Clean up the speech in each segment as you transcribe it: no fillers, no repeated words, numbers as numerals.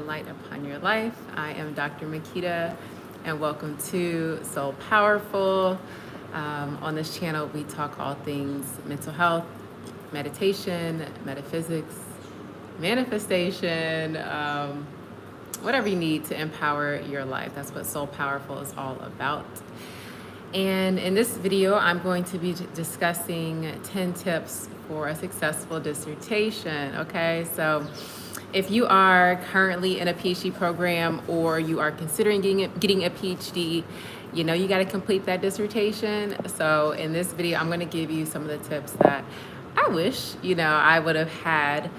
shine light upon your life. I am Dr. Makita, and welcome to Soul Powerful. On this channel, we talk all things mental health, meditation, metaphysics, manifestation, whatever you need to empower your life. That's what Soul Powerful is all about. And in this video, I'm going to be discussing 10 tips for a successful dissertation, okay? So if you are currently in a PhD program or you are considering getting a PhD, you know you got to complete that dissertation. So in this video, I'm going to give you some of the tips that I wish, I would have had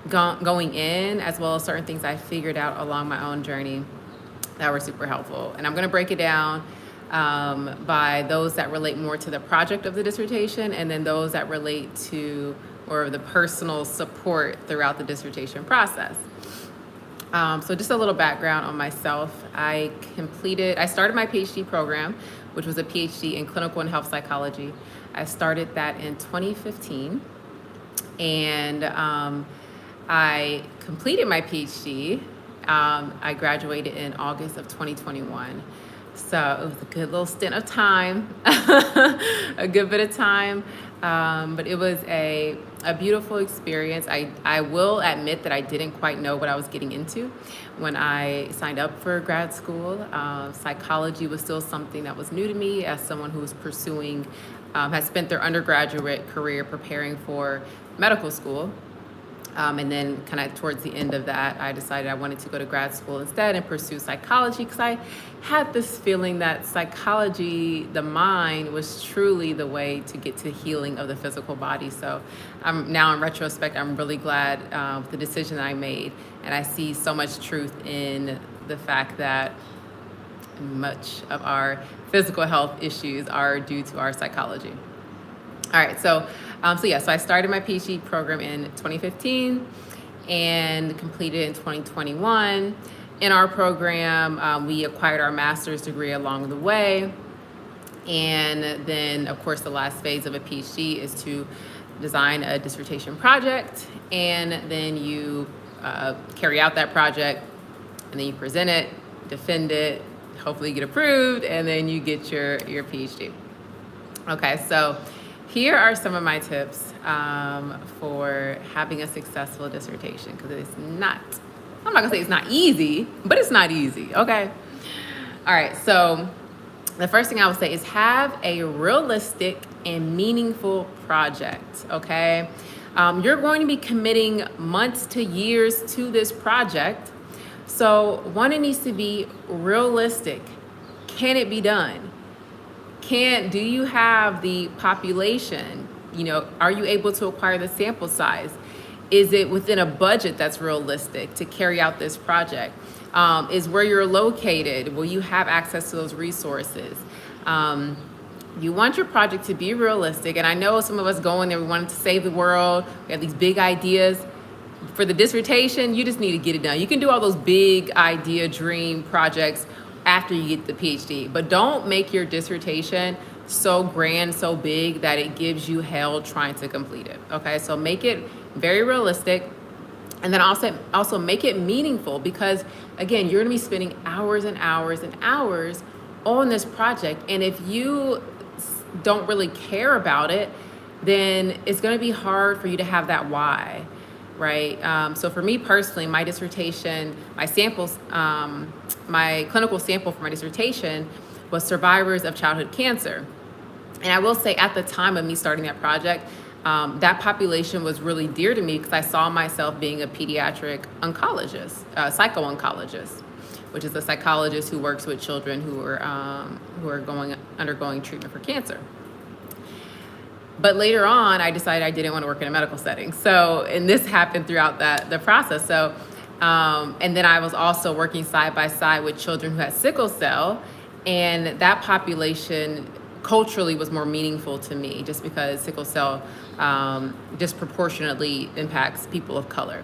going in, as well as certain things I figured out along my own journey that were super helpful. And I'm going to break it down by those that relate more to the project of the dissertation, and then those that relate to or the personal support throughout the dissertation process. So just a little background on myself. I started my PhD program, which was a PhD in clinical and health psychology. I started that in 2015, and I completed my PhD. I graduated in August of 2021. So it was a good little stint of time, a good bit of time. But it was a beautiful experience. I will admit that I didn't quite know what I was getting into when I signed up for grad school. Psychology was still something that was new to me as someone who was pursuing, has spent their undergraduate career preparing for medical school. And then kind of towards the end of that, I decided I wanted to go to grad school instead and pursue psychology, because I had this feeling that psychology, the mind, was truly the way to get to healing of the physical body. So now in retrospect, I'm really glad with the decision that I made. And I see so much truth in the fact that much of our physical health issues are due to our psychology. All right, so I started my PhD program in 2015 and completed it in 2021. In our program, we acquired our master's degree along the way. And then, of course, the last phase of a PhD is to design a dissertation project. And then you carry out that project, and then you present it, defend it, hopefully you get approved, and then you get your PhD. Okay, so here are some of my tips for having a successful dissertation, because I'm not gonna say it's not easy, but it's not easy, okay? All right, so the first thing I would say is have a realistic and meaningful project, okay? You're going to be committing months to years to this project, so one, it needs to be realistic. Can it be done? Do you have the population? Are you able to acquire the sample size? Is it within a budget that's realistic to carry out this project? Is where you're located, will you have access to those resources? You want your project to be realistic. And I know some of us go in there, we wanted to save the world. We have these big ideas. For the dissertation, you just need to get it done. You can do all those big idea, dream projects after you get the PhD, but don't make your dissertation so grand, so big that it gives you hell trying to complete it. Okay, so make it very realistic, and then also make it meaningful, because again, you're gonna be spending hours and hours and hours on this project, and if you don't really care about it, then it's gonna be hard for you to have that why. Right. So for me personally, my dissertation, my samples, my clinical sample for my dissertation was survivors of childhood cancer. And I will say, at the time of me starting that project, that population was really dear to me, because I saw myself being a pediatric oncologist, psycho-oncologist, which is a psychologist who works with children who are undergoing treatment for cancer. But later on, I decided I didn't want to work in a medical setting. And this happened throughout the process. And then I was also working side by side with children who had sickle cell, and that population culturally was more meaningful to me, just because sickle cell disproportionately impacts people of color.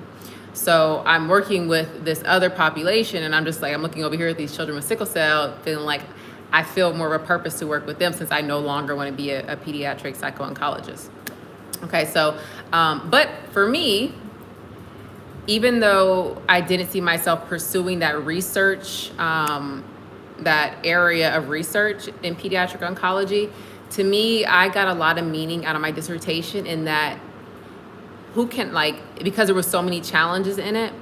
So I'm working with this other population, and I'm looking over here at these children with sickle cell, feeling like I feel more of a purpose to work with them, since I no longer want to be a pediatric psycho-oncologist. Okay, so, but for me, even though I didn't see myself pursuing that research, that area of research in pediatric oncology, to me, I got a lot of meaning out of my dissertation in that because there were so many challenges in it,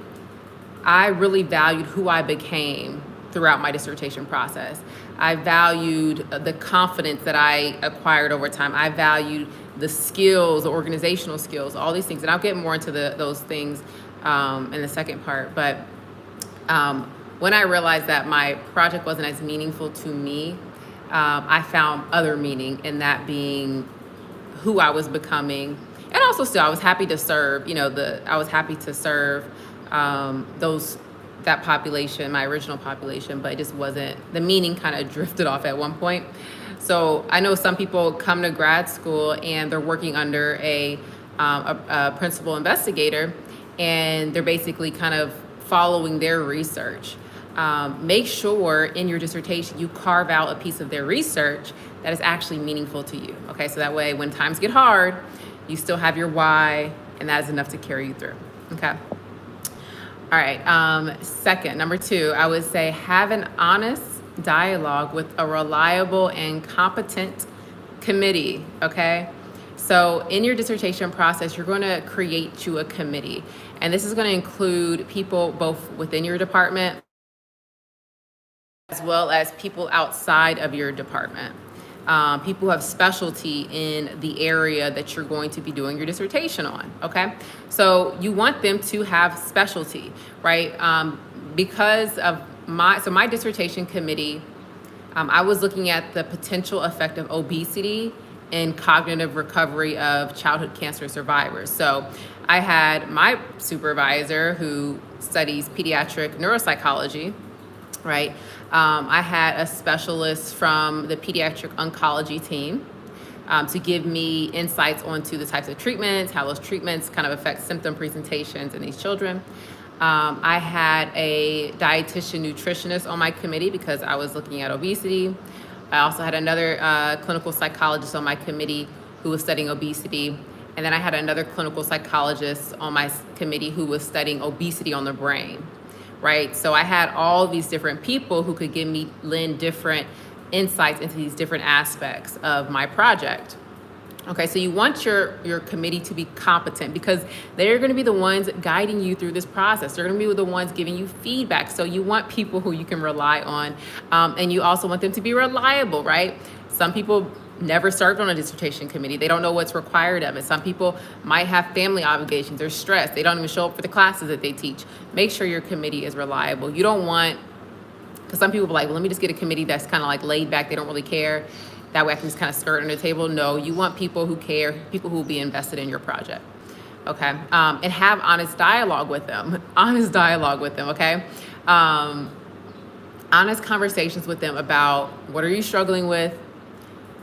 I really valued who I became throughout my dissertation process. I valued the confidence that I acquired over time. I valued the skills, the organizational skills, all these things. And I'll get more into those things in the second part. But when I realized that my project wasn't as meaningful to me, I found other meaning in that being who I was becoming. And also still, I was happy to serve, I was happy to serve that population, my original population, but it just wasn't, the meaning kind of drifted off at one point. So I know some people come to grad school and they're working under a principal investigator, and they're basically kind of following their research. Make sure in your dissertation you carve out a piece of their research that is actually meaningful to you. Okay, so that way when times get hard, you still have your why, and that is enough to carry you through. Okay. All right. Second, number 2, I would say have an honest dialogue with a reliable and competent committee. Okay. So in your dissertation process, you're going to create you a committee, and this is going to include people both within your department as well as people outside of your department. People who have specialty in the area that you're going to be doing your dissertation on, okay? So you want them to have specialty, right? Because of my dissertation committee, I was looking at the potential effect of obesity in cognitive recovery of childhood cancer survivors. So I had my supervisor who studies pediatric neuropsychology, right? I had a specialist from the pediatric oncology team to give me insights onto the types of treatments, how those treatments kind of affect symptom presentations in these children. I had a dietitian nutritionist on my committee because I was looking at obesity. I also had another clinical psychologist on my committee who was studying obesity. And then I had another clinical psychologist on my committee who was studying obesity on the brain. Right? So I had all these different people who could lend different insights into these different aspects of my project. Okay, so you want your committee to be competent because they're going to be the ones guiding you through this process. They're going to be the ones giving you feedback. So you want people who you can rely on, and you also want them to be reliable, right? Some people never served on a dissertation committee. They don't know what's required of it. Some people might have family obligations. They're stressed. They don't even show up for the classes that they teach. Make sure your committee is reliable. You don't want, because some people are like, well, let me just get a committee that's kind of like laid back. They don't really care. That way I can just kind of skirt under the table. No, you want people who care, people who will be invested in your project. Okay. And have honest dialogue with them. Honest dialogue with them. Okay. Honest conversations with them about what are you struggling with?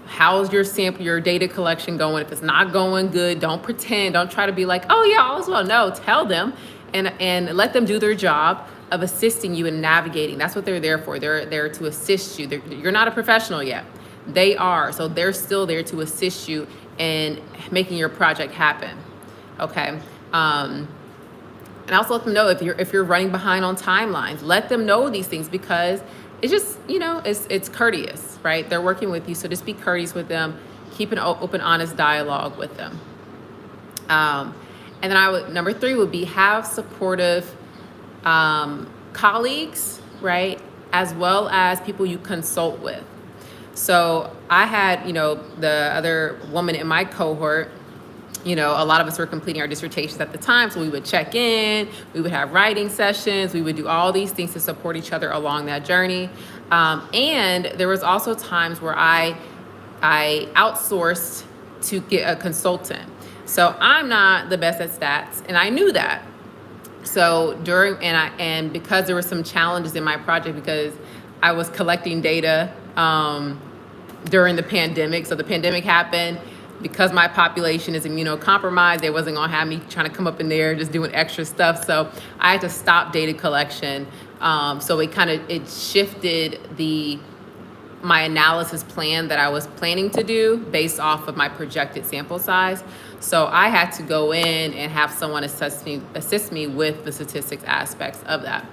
How's your data collection going? If it's not going good, don't pretend. Don't try to be like, oh yeah, all is well. No, tell them and let them do their job of assisting you in navigating. That's what they're there for. They're there to assist you. You're not a professional yet. They are. So they're still there to assist you in making your project happen. Okay. And also let them know if you're running behind on timelines. Let them know these things because it's just, it's courteous, right? They're working with you, so just be courteous with them. Keep an open, honest dialogue with them. And then number 3 would be have supportive colleagues, right? As well as people you consult with. So I had, the other woman in my cohort, a lot of us were completing our dissertations at the time, so we would check in, we would have writing sessions, we would do all these things to support each other along that journey. And there was also times where I outsourced to get a consultant. So I'm not the best at stats, and I knew that. So because there were some challenges in my project because I was collecting data during the pandemic. So the pandemic happened. Because my population is immunocompromised, they wasn't gonna have me trying to come up in there just doing extra stuff. So I had to stop data collection. So it shifted the my analysis plan that I was planning to do based off of my projected sample size. So I had to go in and have someone assist me with the statistics aspects of that.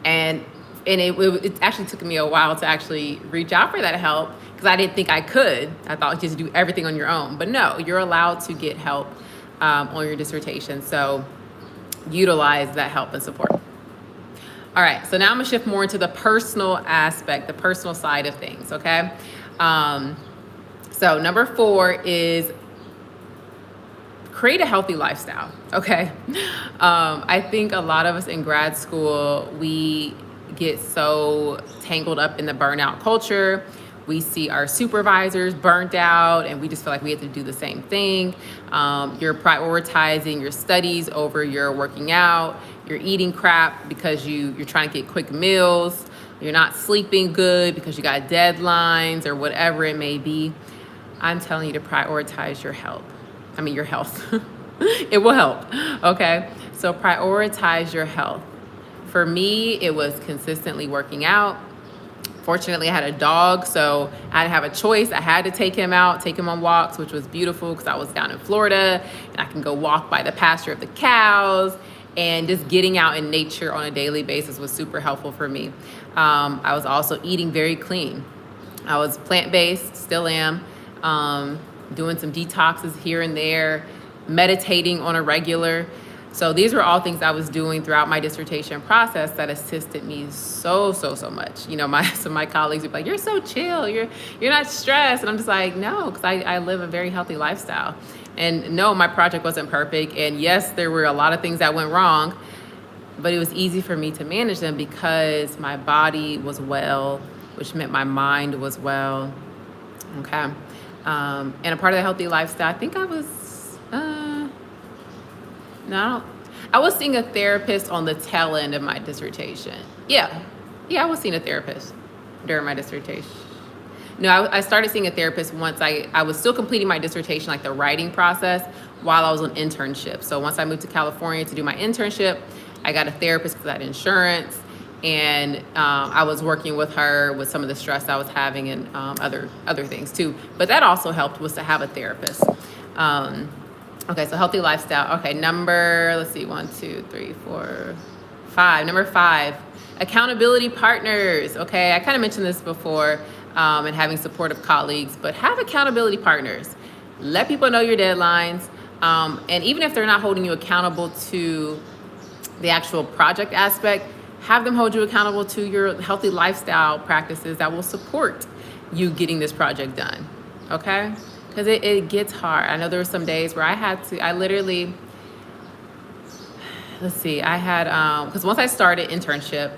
And it actually took me a while to actually reach out for that help, because I didn't think I could. I thought just do everything on your own. But no, you're allowed to get help on your dissertation. So utilize that help and support. All right, so now I'm gonna shift more into the personal aspect, the personal side of things, okay? So number 4 is create a healthy lifestyle, okay? I think a lot of us in grad school, we get so tangled up in the burnout culture. We see our supervisors burnt out and we just feel like we have to do the same thing. You're prioritizing your studies over your working out. You're eating crap because you're trying to get quick meals. You're not sleeping good because you got deadlines or whatever it may be. I'm telling you to prioritize your health. Your health. It will help, okay? So prioritize your health. For me, it was consistently working out. Fortunately, I had a dog, so I didn't have a choice. I had to take him out, take him on walks, which was beautiful because I was down in Florida and I can go walk by the pasture of the cows, and just getting out in nature on a daily basis was super helpful for me. I was also eating very clean. I was plant-based, still am, doing some detoxes here and there, meditating on a regular. So these were all things I was doing throughout my dissertation process that assisted me so much. Some of my colleagues would be like, "You're so chill, you're not stressed." And I'm just like, no, because I live a very healthy lifestyle. And no, my project wasn't perfect. And yes, there were a lot of things that went wrong, but it was easy for me to manage them because my body was well, which meant my mind was well. Okay. And a part of the healthy lifestyle, I think I was, I was seeing a therapist on the tail end of my dissertation. Yeah, I was seeing a therapist during my dissertation. No, I started seeing a therapist once I was still completing my dissertation, like the writing process, while I was on internship. So once I moved to California to do my internship, I got a therapist because I had insurance. And I was working with her with some of the stress I was having and other things too. But that also helped, was to have a therapist. Okay, so healthy lifestyle. Okay, let's see, 1, 2, 3, 4, 5. Number 5, accountability partners. Okay, I kind of mentioned this before, and having supportive colleagues, but have accountability partners. Let people know your deadlines. And even if they're not holding you accountable to the actual project aspect, have them hold you accountable to your healthy lifestyle practices that will support you getting this project done, okay? Because it gets hard. I know there were some days where because once I started internship,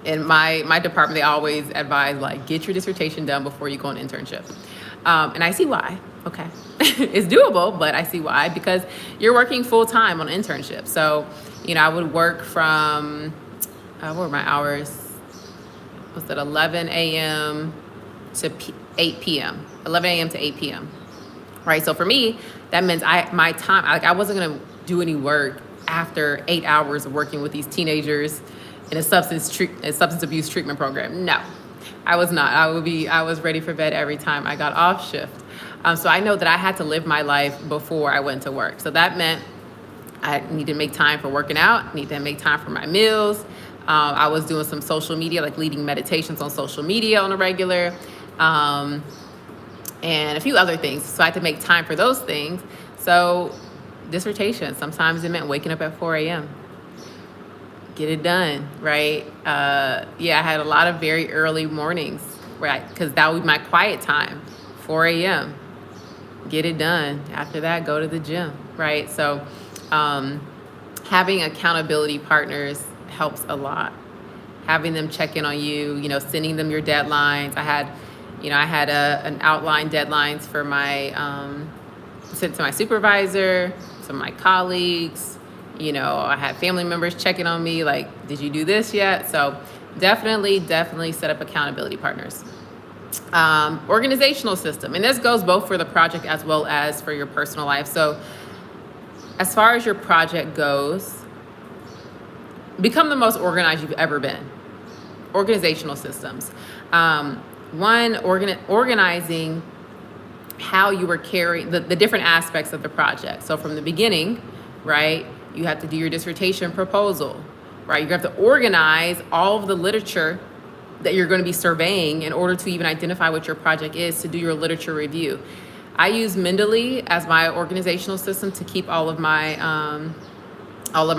in my department, they always advise, like, get your dissertation done before you go on internship. And I see why, okay? It's doable, but I see why, because you're working full time on internship. So, I would work from, what were my hours? Was it 11 a.m. to 8 p.m.? 11 a.m. to 8 p.m. Right? So for me, that means my time, I wasn't going to do any work after 8 hours of working with these teenagers in a substance abuse treatment program. No, I was not. I was ready for bed every time I got off shift. So I know that I had to live my life before I went to work. So that meant I need to make time for working out, need to make time for my meals. I was doing some social media, like leading meditations on social media on a regular, and a few other things. So I had to make time for those things. So dissertation, sometimes it meant waking up at 4 a.m. Get it done, right? I had a lot of very early mornings, right? Because that would be my quiet time, 4 a.m. Get it done. After that, go to the gym, right? So having accountability partners helps a lot. Having them check in on you, sending them your deadlines. I had an outline deadlines for sent to my supervisor, to my colleagues. I had family members checking on me, like, did you do this yet? So definitely set up accountability partners. Organizational system, and this goes both for the project as well as for your personal life. So as far as your project goes, become the most organized you've ever been. Organizational systems. One, organizing how you were carrying the different aspects of the project. So from the beginning, right, you have to do your dissertation proposal, right? You have to organize all of the literature that you're going to be surveying in order to even identify what your project is, to do your literature review. I use Mendeley as my organizational system to keep all of my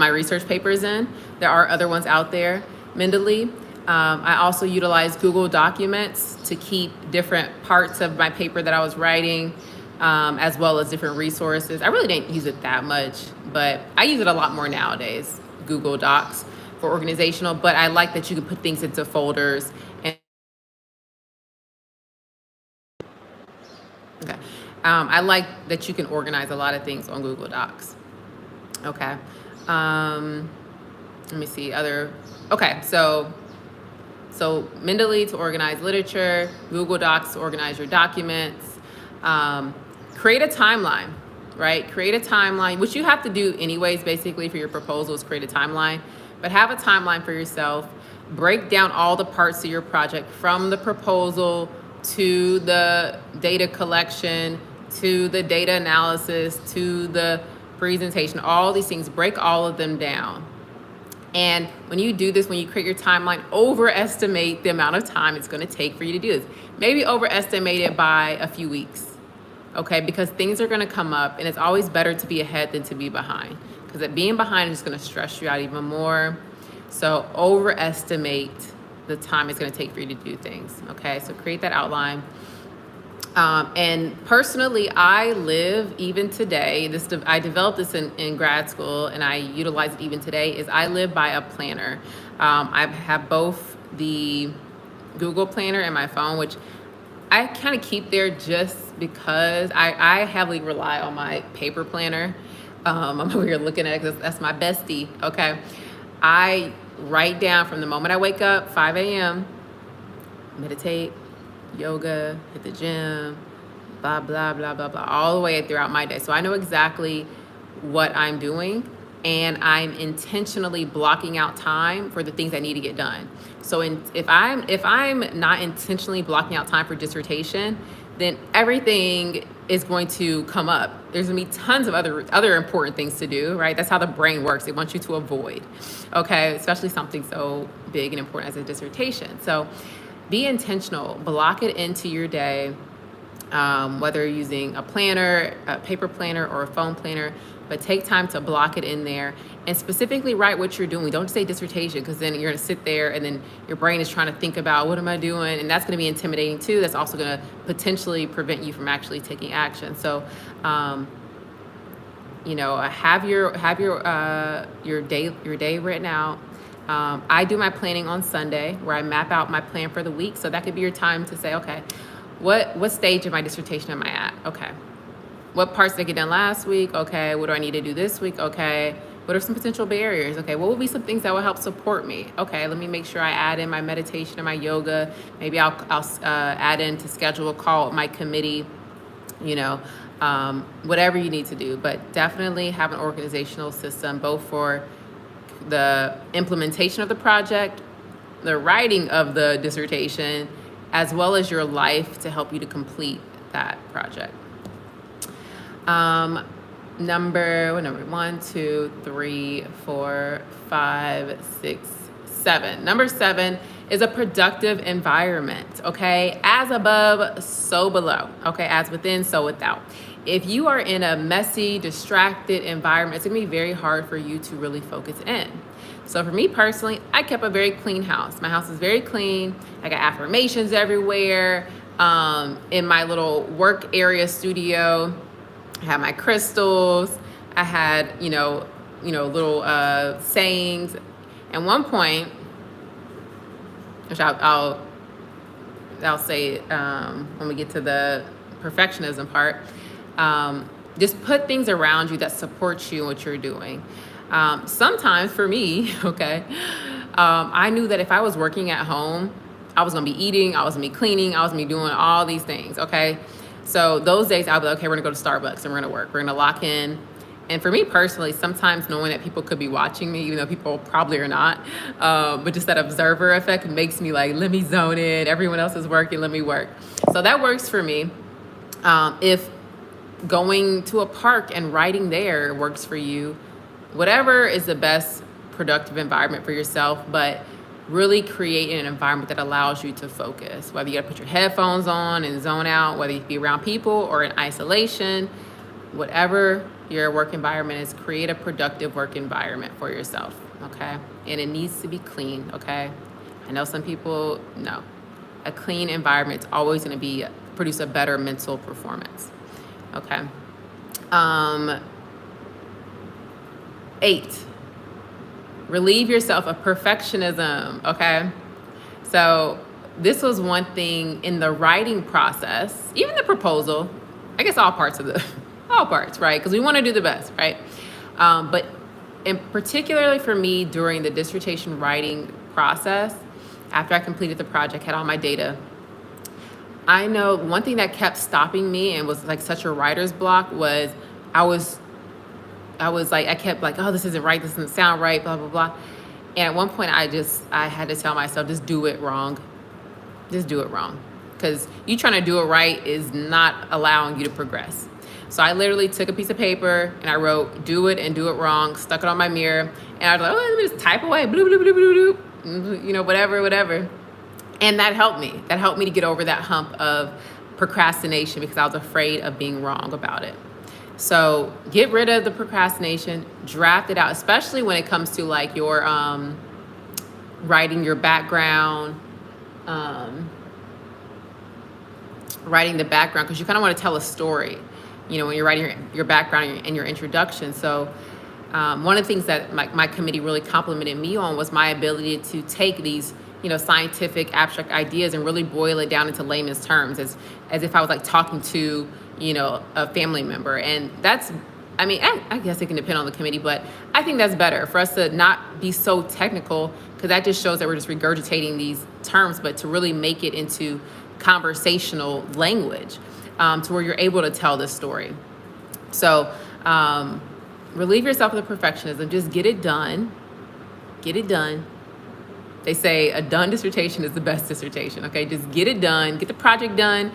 research papers in. There are other ones out there, Mendeley. I also utilize Google Documents to keep different parts of my paper that I was writing, as well as different resources. I really didn't use it that much, but I use it a lot more nowadays, Google Docs for organizational, but I like that you can put things into folders. And okay. I like that you can organize a lot of things on Google Docs. Okay. Let me see okay, so Mendeley to organize literature, Google Docs to organize your documents. Create a timeline, right? Create a timeline, which you have to do anyways, basically, for your proposals, create a timeline. But have a timeline for yourself. Break down all the parts of your project, from the proposal to the data collection, to the data analysis, to the presentation, all these things. Break all of them down. And when you do this, when you create your timeline, overestimate the amount of time it's going to take for you to do this. Maybe overestimate it by a few weeks, okay? Because things are going to come up, and it's always better to be ahead than to be behind, because being behind is going to stress you out even more. So overestimate the time it's going to take for you to do things, okay? So create that outline. And personally, I live even today, I developed this in grad school, and I utilize it even today, is I live by a planner. I have both the Google Planner and my phone, which I kind of keep there just because I heavily rely on my paper planner. I'm over here looking at it because that's my bestie, okay? I write down from the moment I wake up, 5 a.m., meditate, yoga, hit the gym, blah, blah, blah, blah, blah, all the way throughout my day. So I know exactly what I'm doing, and I'm intentionally blocking out time for the things I need to get done. So if I'm not intentionally blocking out time for dissertation, then everything is going to come up. There's gonna be tons of other important things to do, right? That's how the brain works. It wants you to avoid, okay? Especially something so big and important as a dissertation. So be intentional, block it into your day, whether you're using a planner, a paper planner, or a phone planner, but take time to block it in there and specifically write what you're doing. Don't say dissertation, because then you're gonna sit there and then your brain is trying to think about, what am I doing? And that's gonna be intimidating too. That's also gonna potentially prevent you from actually taking action. So, have your day written out. I do my planning on Sunday, where I map out my plan for the week. So that could be your time to say, okay, what stage of my dissertation am I at? Okay. What parts did I get done last week? Okay. What do I need to do this week? Okay. What are some potential barriers? Okay. What will be some things that will help support me? Okay. Let me make sure I add in my meditation and my yoga. Maybe I'll add in to schedule a call with my committee, whatever you need to do. But definitely have an organizational system, both for the implementation of the project, the writing of the dissertation, as well as your life to help you to complete that project. Number 1, 2, 3, 4, 5, 6, 7. Number 7 is a productive environment, okay? As above, so below, okay? As within, so without. If you are in a messy, distracted environment, it's gonna be very hard for you to really focus in. So for me personally, I kept a very clean house. My house is very clean. I got affirmations everywhere. In my little work area studio, I had my crystals. I had, little sayings. At one point, which I'll say when we get to the perfectionism part, just put things around you that support you in what you're doing. Sometimes for me, okay, I knew that if I was working at home, I was gonna be eating, I was gonna be cleaning, I was gonna be doing all these things, okay? So those days I'll be like, okay, we're gonna go to Starbucks and we're gonna work. We're gonna lock in And for me personally, sometimes knowing that people could be watching me, even though people probably are not, but just that observer effect makes me like, let me zone in. Everyone else is working, let me work. So that works for me. If going to a park and writing there works for you, whatever is the best productive environment for yourself, but really create an environment that allows you to focus. Whether you gotta put your headphones on and zone out, whether you be around people or in isolation, whatever your work environment is, create a productive work environment for yourself, okay? And it needs to be clean, okay? I know some people, no. A clean environment is always gonna produce a better mental performance, okay? 8, relieve yourself of perfectionism, okay? So this was one thing in the writing process, even the proposal, I guess all parts, right? Because we want to do the best, right? But particularly for me during the dissertation writing process, after I completed the project, had all my data, I know one thing that kept stopping me and was like such a writer's block was I kept like, oh, this isn't right, this doesn't sound right, blah, blah, blah. And at one point I had to tell myself, just do it wrong. Just do it wrong. Because you trying to do it right is not allowing you to progress. So I literally took a piece of paper and I wrote, do it and do it wrong, stuck it on my mirror. And I was like, oh, let me just type away, bloop, bloop, bloop, bloop, bloop, you know, whatever. And that helped me. That helped me to get over that hump of procrastination because I was afraid of being wrong about it. So get rid of the procrastination, draft it out, especially when it comes to like your writing your background, writing the background, because you kind of want to tell a story, you know, when you're writing your background and your introduction. So one of the things that my committee really complimented me on was my ability to take these, you know, scientific abstract ideas and really boil it down into layman's terms as if I was like talking to, you know, a family member. And that's, I mean, I guess it can depend on the committee, but I think that's better for us to not be so technical, because that just shows that we're just regurgitating these terms, but to really make it into conversational language to where you're able to tell this story. So relieve yourself of the perfectionism, just get it done. Get it done. They say a done dissertation is the best dissertation, okay? Just get it done, get the project done,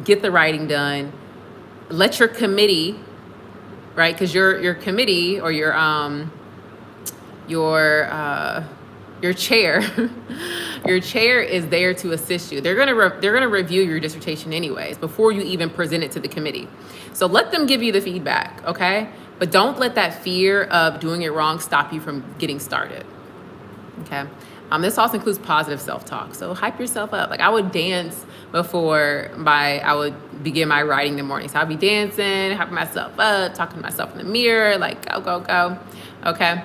get the writing done. Let your committee, right? Because your committee or your chair, your chair is there to assist you. They're gonna review your dissertation anyways before you even present it to the committee. So let them give you the feedback, okay? But don't let that fear of doing it wrong stop you from getting started, okay? This also includes positive self-talk. So hype yourself up. Like I would dance before I would begin my writing in the morning. So I'd be dancing, hyping myself up, talking to myself in the mirror, like go, go, go. Okay.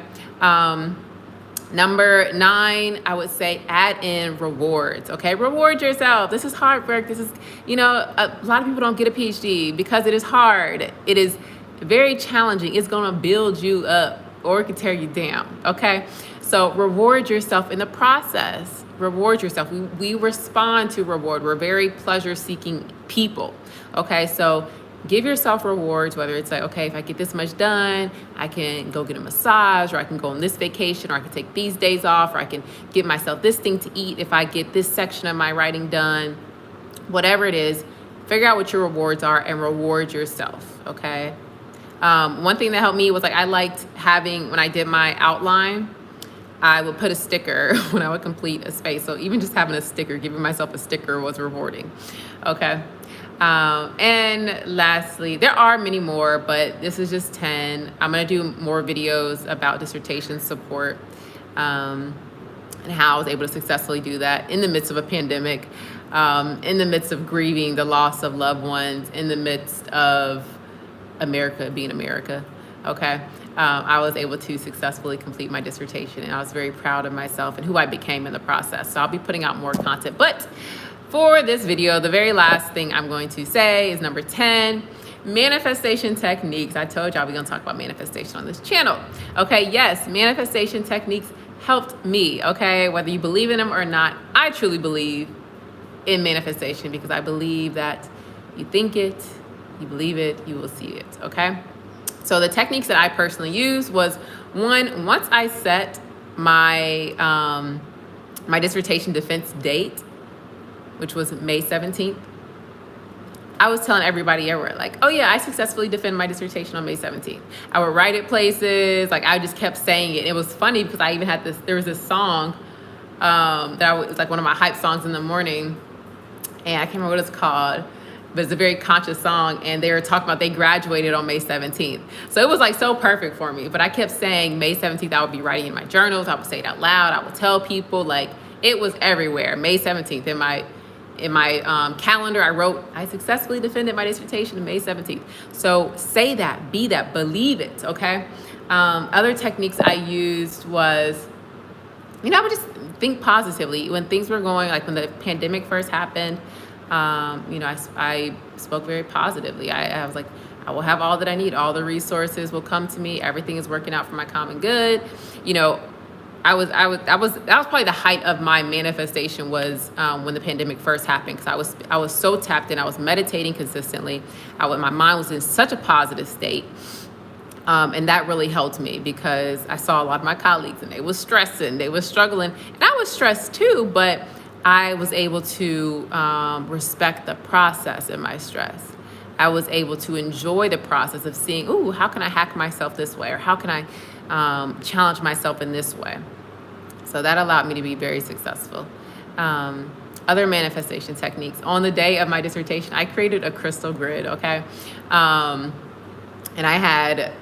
Number 9, I would say add in rewards. Okay. Reward yourself. This is hard work. This is, you know, a lot of people don't get a PhD because it is hard. It is very challenging. It's going to build you up or it can tear you down. Okay. So reward yourself in the process. Reward yourself. We respond to reward. We're very pleasure-seeking people. Okay, so give yourself rewards, whether it's like, okay, if I get this much done, I can go get a massage, or I can go on this vacation, or I can take these days off, or I can give myself this thing to eat if I get this section of my writing done. Whatever it is, figure out what your rewards are and reward yourself, okay? One thing that helped me was like I liked having, when I did my outline, I would put a sticker when I would complete a space. So even just having a sticker, giving myself a sticker was rewarding. Okay. And lastly, there are many more, but this is just 10. I'm going to do more videos about dissertation support and how I was able to successfully do that in the midst of a pandemic, in the midst of grieving the loss of loved ones, in the midst of America being America. Okay. I was able to successfully complete my dissertation, and I was very proud of myself and who I became in the process. So I'll be putting out more content. But for this video, the very last thing I'm going to say is number 10, manifestation techniques. I told y'all we're going to talk about manifestation on this channel. Okay, yes, manifestation techniques helped me, okay? Whether you believe in them or not, I truly believe in manifestation because I believe that you think it, you believe it, you will see it, okay? So the techniques that I personally used was, one, once I set my my dissertation defense date, which was May 17th, I was telling everybody everywhere, like, oh yeah, I successfully defended my dissertation on May 17th. I would write it places, like I just kept saying it. It was funny because I even had there was this song that was like one of my hype songs in the morning, and I can't remember what it's called, but it's a very conscious song, and they were talking about they graduated on May 17th. So it was like so perfect for me, but I kept saying May 17th, I would be writing in my journals, I would say it out loud, I would tell people, like it was everywhere. May 17th in my calendar, I wrote, I successfully defended my dissertation on May 17th. So say that, be that, believe it, okay? Other techniques I used was, I would just think positively. When things were going, like when the pandemic first happened, I spoke very positively. I was like, I will have all that I need. All the resources will come to me. Everything is working out for my common good. That was probably the height of my manifestation was when the pandemic first happened, because I was so tapped in. I was meditating consistently. My mind was in such a positive state. And that really helped me, because I saw a lot of my colleagues and they were stressing, they were struggling, and I was stressed too, but I was able to respect the process in my stress. I was able to enjoy the process of seeing, ooh, how can I hack myself this way? Or how can I challenge myself in this way? So that allowed me to be very successful. Other manifestation techniques. On the day of my dissertation, I created a crystal grid, okay? And I had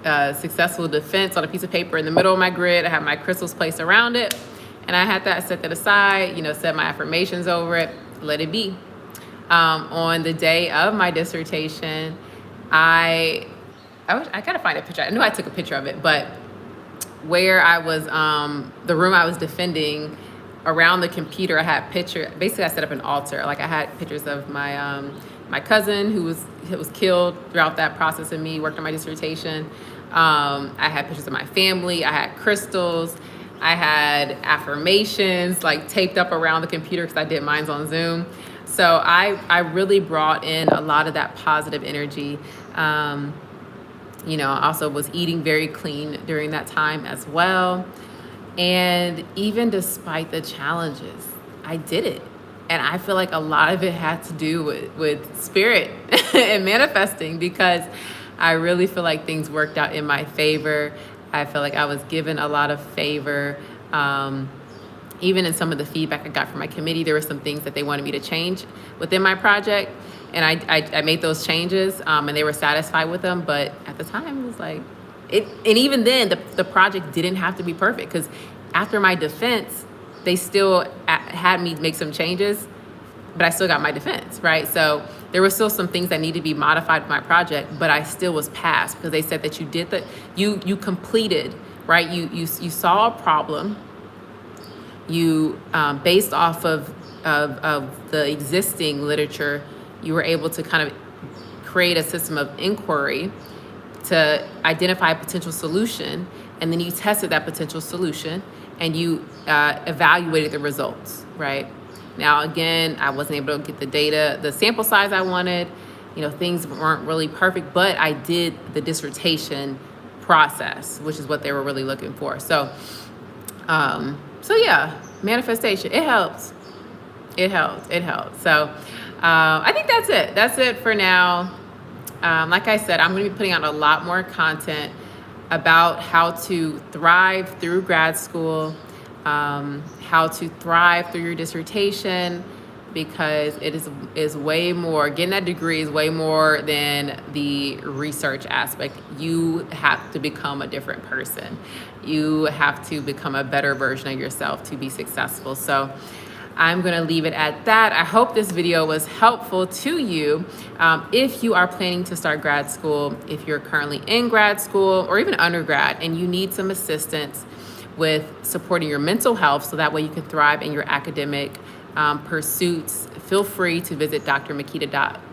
a successful defense on a piece of paper in the middle of my grid. I had my crystals placed around it. And I had that, set that aside, set my affirmations over it, let it be. On the day of my dissertation, I gotta find a picture. I knew I took a picture of it, but where I was, the room I was defending, around the computer, I had basically I set up an altar. Like I had pictures of my cousin who was killed throughout that process of me working on my dissertation. I had pictures of my family. I had crystals. I had affirmations like taped up around the computer because I did mine on Zoom. So I really brought in a lot of that positive energy. I also was eating very clean during that time as well. And even despite the challenges, I did it. And I feel like a lot of it had to do with spirit and manifesting, because I really feel like things worked out in my favor. I feel like I was given a lot of favor. Even in some of the feedback I got from my committee, there were some things that they wanted me to change within my project. And I made those changes, and they were satisfied with them. But at the time, it was like, and even then, the project didn't have to be perfect, because after my defense, they still had me make some changes, but I still got my defense, right? So there were still some things that needed to be modified with my project, but I still was passed, because they said that you completed, right? You saw a problem, you based off of the existing literature, you were able to kind of create a system of inquiry to identify a potential solution, and then you tested that potential solution and you evaluated the results, right? Now, again, I wasn't able to get the data, the sample size I wanted, things weren't really perfect, but I did the dissertation process, which is what they were really looking for. So yeah, manifestation, it helps. So I think that's it for now. Like I said, I'm going to be putting out a lot more content about how to thrive through grad school, how to thrive through your dissertation, because it is way more, getting that degree is way more than the research aspect. You have to become a different person. You have to become a better version of yourself to be successful. So I'm going to leave it at that. I hope this video was helpful to you. If you are planning to start grad school, if you're currently in grad school or even undergrad and you need some assistance with supporting your mental health so that way you can thrive in your academic pursuits, feel free to visit drmakita.com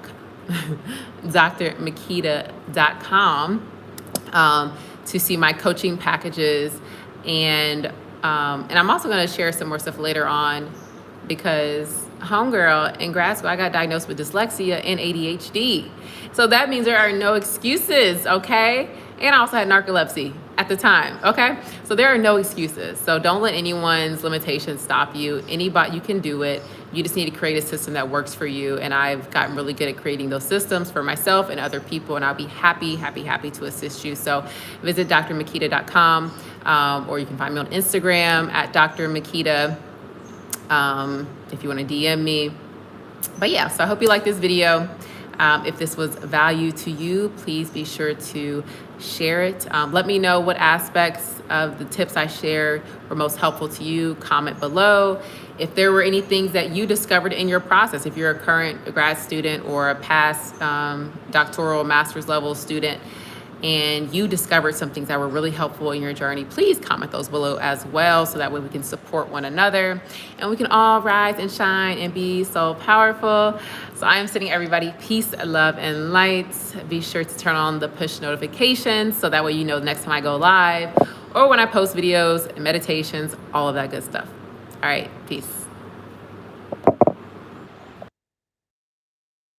to see my coaching packages. And I'm also going to share some more stuff later on because homegirl in grad school, I got diagnosed with dyslexia and ADHD. So that means there are no excuses, okay? And I also had narcolepsy at the time, okay? So there are no excuses. So don't let anyone's limitations stop you. Anybody, you can do it. You just need to create a system that works for you. And I've gotten really good at creating those systems for myself and other people. And I'll be happy to assist you. So visit drmakita.com, or you can find me on Instagram at drmakita, if you want to DM me. But yeah, so I hope you like this video. If this was value to you, please be sure to share it. Let me know what aspects of the tips I shared were most helpful to you. Comment below. If there were any things that you discovered in your process, if you're a current grad student or a past doctoral master's level student, and you discovered some things that were really helpful in your journey, please comment those below as well, so that way we can support one another and we can all rise and shine and be so powerful. So I am sending everybody peace, love, and light. Be sure to turn on the push notifications so that way you know the next time I go live or when I post videos and meditations, all of that good stuff. All right, peace.